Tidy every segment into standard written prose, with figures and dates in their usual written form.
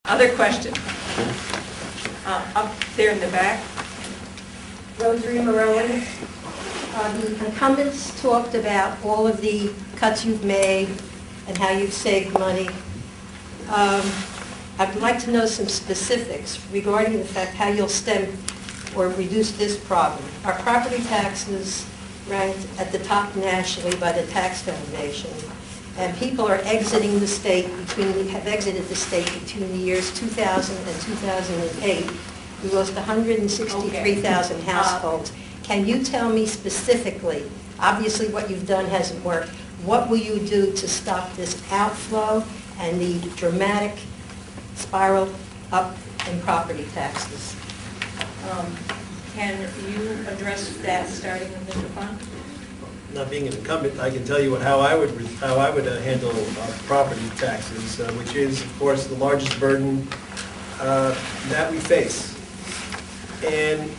Other questions? Up there in the back. Rosary Meyerowitz. The incumbents talked about all of the cuts you've made and how you've saved money. I'd like to know some specifics regarding the fact how you'll stem or reduce this problem. Our property taxes ranked at the top nationally by the Tax Foundation, and people are exiting the state have exited the state between the years 2000 and 2008. We lost 163,000 households. Can you tell me specifically, obviously what you've done hasn't worked, what will you do to stop this outflow and the dramatic spiral up in property taxes? Can you address that starting with Mr. Funt? Not being an incumbent, I can tell you how I would handle property taxes, which is, of course, the largest burden that we face. And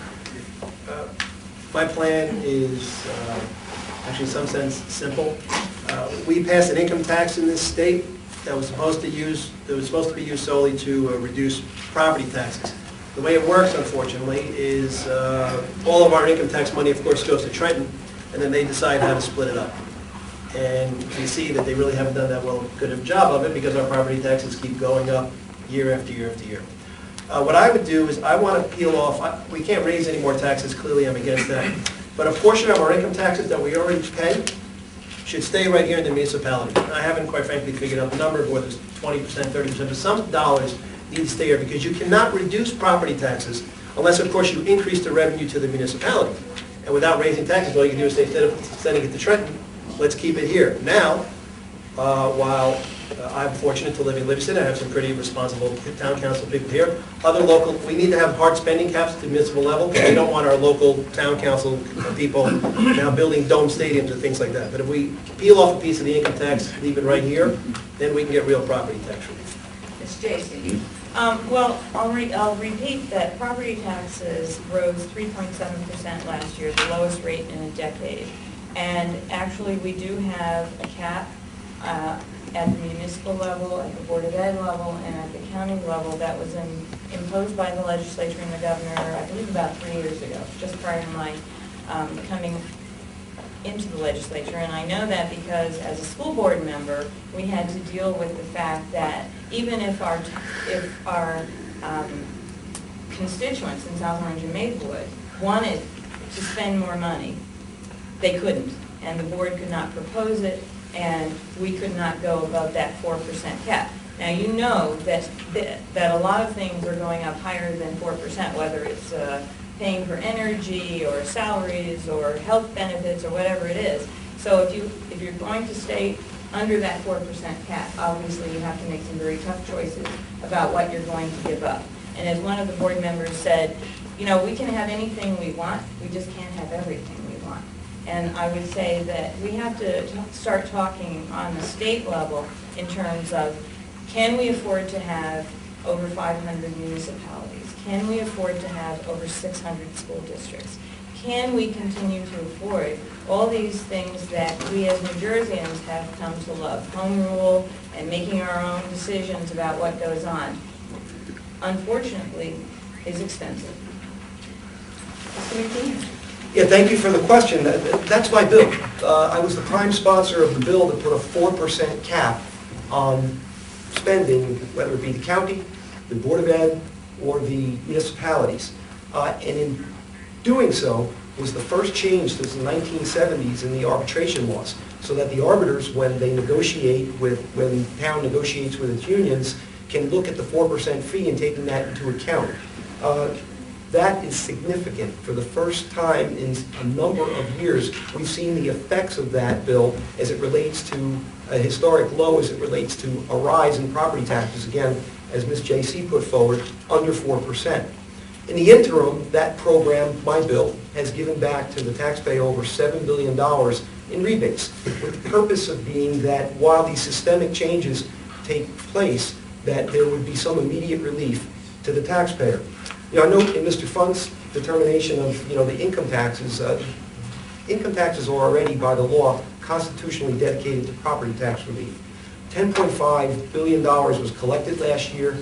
my plan is actually in some sense simple. We passed an income tax in this state that was supposed to be used solely to reduce property taxes. The way it works, unfortunately, is all of our income tax money, of course, goes to Trenton, and then they decide how to split it up. And you see that they really haven't done that good of a job of it because our property taxes keep going up year after year after year. What I would do is I want to peel off, we can't raise any more taxes, clearly I'm against that, but a portion of our income taxes that we already pay should stay right here in the municipality. I haven't, quite frankly, figured out the number of whether it's 20%, 30%, but some dollars need to stay here because you cannot reduce property taxes unless, of course, you increase the revenue to the municipality. And without raising taxes, all you can do is say, instead of sending it to Trenton, let's keep it here. Now, while I'm fortunate to live in Livingston, I have some pretty responsible town council people here. Other local, we need to have hard spending caps at the municipal level because we don't want our local town council people now building dome stadiums and things like that. But if we peel off a piece of the income tax, leave it right here, then we can get real property tax relief. Ms. Jasey. Well, I'll repeat that property taxes rose 3.7% last year, the lowest rate in a decade. And actually, we do have a cap at the municipal level, at the Board of Ed level, and at the county level that was imposed by the legislature and the governor, I believe about 3 years ago, just prior to my coming into the legislature. And I know that because as a school board member, we had to deal with the fact that even if our constituents in South Orange and Maplewood wanted to spend more money, they couldn't. And the board could not propose it, and we could not go above that 4% cap. Now, you know that a lot of things are going up higher than 4%, whether it's paying for energy or salaries or health benefits or whatever it is. So if you're going to stay under that 4% cap, obviously you have to make some very tough choices about what you're going to give up. And as one of the board members said, you know, we can have anything we want, we just can't have everything we want. And I would say that we have to start talking on the state level in terms of, can we afford to have over 500 municipalities? Can we afford to have over 600 school districts? Can we continue to afford all these things that we as New Jerseyans have come to love? Home rule and making our own decisions about what goes on, unfortunately, is expensive. Mr. McKeon. Yeah, thank you for the question. That's my bill. I was the prime sponsor of the bill that put a 4% cap on spending, whether it be the county, the Board of Ed, or the municipalities. And in doing so was the first change since the 1970s in the arbitration laws, so that the arbiters, when they negotiate when town negotiates with its unions, can look at the 4% fee and taking that into account. That is significant. For the first time in a number of years, we've seen the effects of that bill as it relates to a historic low, as it relates to a rise in property taxes, again, as Ms. Jasey put forward, under 4%. In the interim, that program, my bill, has given back to the taxpayer over $7 billion in rebates, with the purpose of being that while these systemic changes take place, that there would be some immediate relief to the taxpayer. You know, I note in Mr. Funt's determination of, the income taxes are already, by the law, constitutionally dedicated to property tax relief. $10.5 billion was collected last year.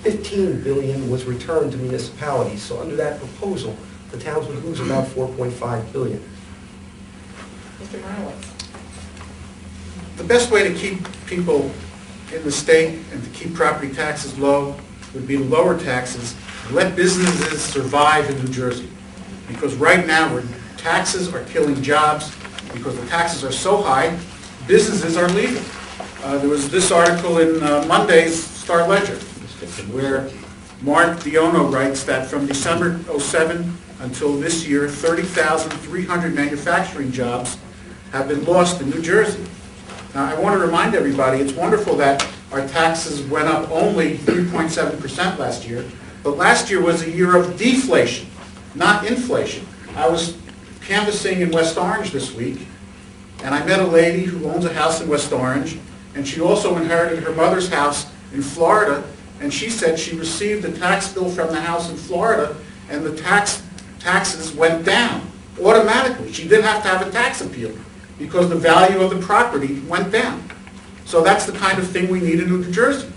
15 billion was returned to municipalities. So under that proposal, the towns would lose about 4.5 billion. Mr. Meyerowitz. The best way to keep people in the state and to keep property taxes low would be to lower taxes and let businesses survive in New Jersey. Because right now, where taxes are killing jobs, because the taxes are so high, businesses are leaving. There was this article in Monday's Star Ledger, where Mark Diono writes that from December '07 until this year, 30,300 manufacturing jobs have been lost in New Jersey. Now, I want to remind everybody, it's wonderful that our taxes went up only 3.7% last year, but last year was a year of deflation, not inflation. I was canvassing in West Orange this week, and I met a lady who owns a house in West Orange, and she also inherited her mother's house in Florida, and she said she received a tax bill from the house in Florida, and the taxes went down automatically. She didn't have to have a tax appeal because the value of the property went down. So that's the kind of thing we need in New Jersey.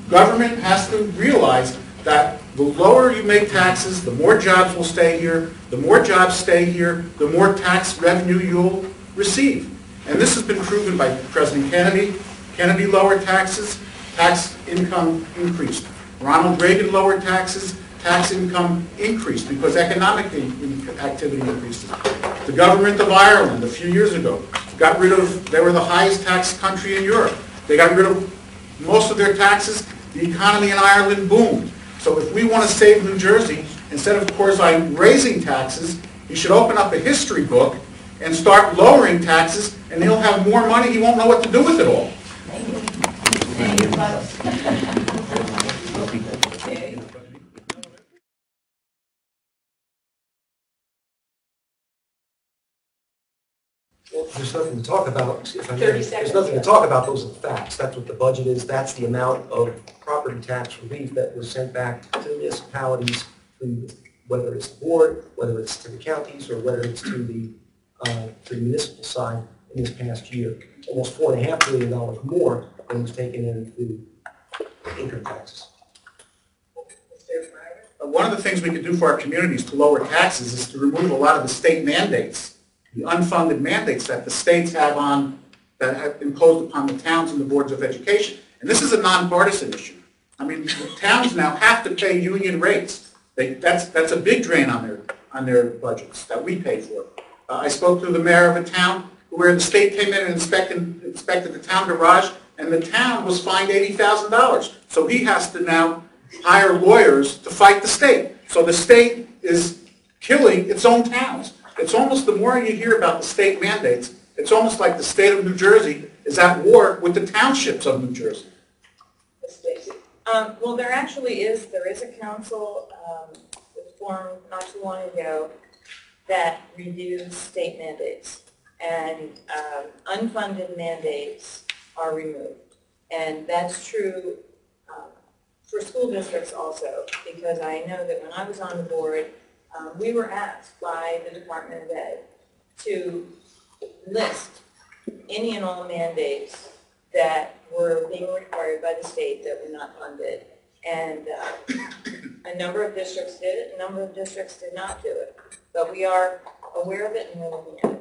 Government has to realize that the lower you make taxes, the more jobs will stay here. The more jobs stay here, the more tax revenue you'll receive. And this has been proven by President Kennedy. Kennedy lowered taxes, tax income increased. Ronald Reagan lowered taxes, tax income increased because economic activity increased. The government of Ireland a few years ago got rid of, they were the highest taxed country in Europe. They got rid of most of their taxes. The economy in Ireland boomed. So if we want to save New Jersey, instead of course raising taxes, you should open up a history book and start lowering taxes, and he'll have more money, he won't know what to do with it all. Thank you. Thank you. Okay. Well, there's nothing to talk about, if I may. 30 seconds. There's nothing to talk about, those are the facts. That's what the budget is, that's the amount of property tax relief that was sent back to the municipalities, whether it's the board, whether it's to the counties, or whether it's to the municipal side in this past year. Almost $4.5 billion more than was taken in through income taxes. One of the things we could do for our communities to lower taxes is to remove a lot of the state mandates, the unfunded mandates that the states have that have imposed upon the towns and the boards of education. And this is a nonpartisan issue. I mean, the towns now have to pay union rates. That's a big drain on their budgets that we pay for. I spoke to the mayor of a town where the state came in and inspected the town garage, and the town was fined $80,000. So he has to now hire lawyers to fight the state. So the state is killing its own towns. It's almost, the more you hear about the state mandates, it's almost like the state of New Jersey is at war with the townships of New Jersey. Well, there is a council that was formed not too long ago that reviews state mandates, and unfunded mandates are removed. And that's true for school districts also, because I know that when I was on the board, we were asked by the Department of Ed to list any and all mandates that were being required by the state that were not funded. And a number of districts did it, a number of districts did not do it. But we are aware of it and we're looking at it.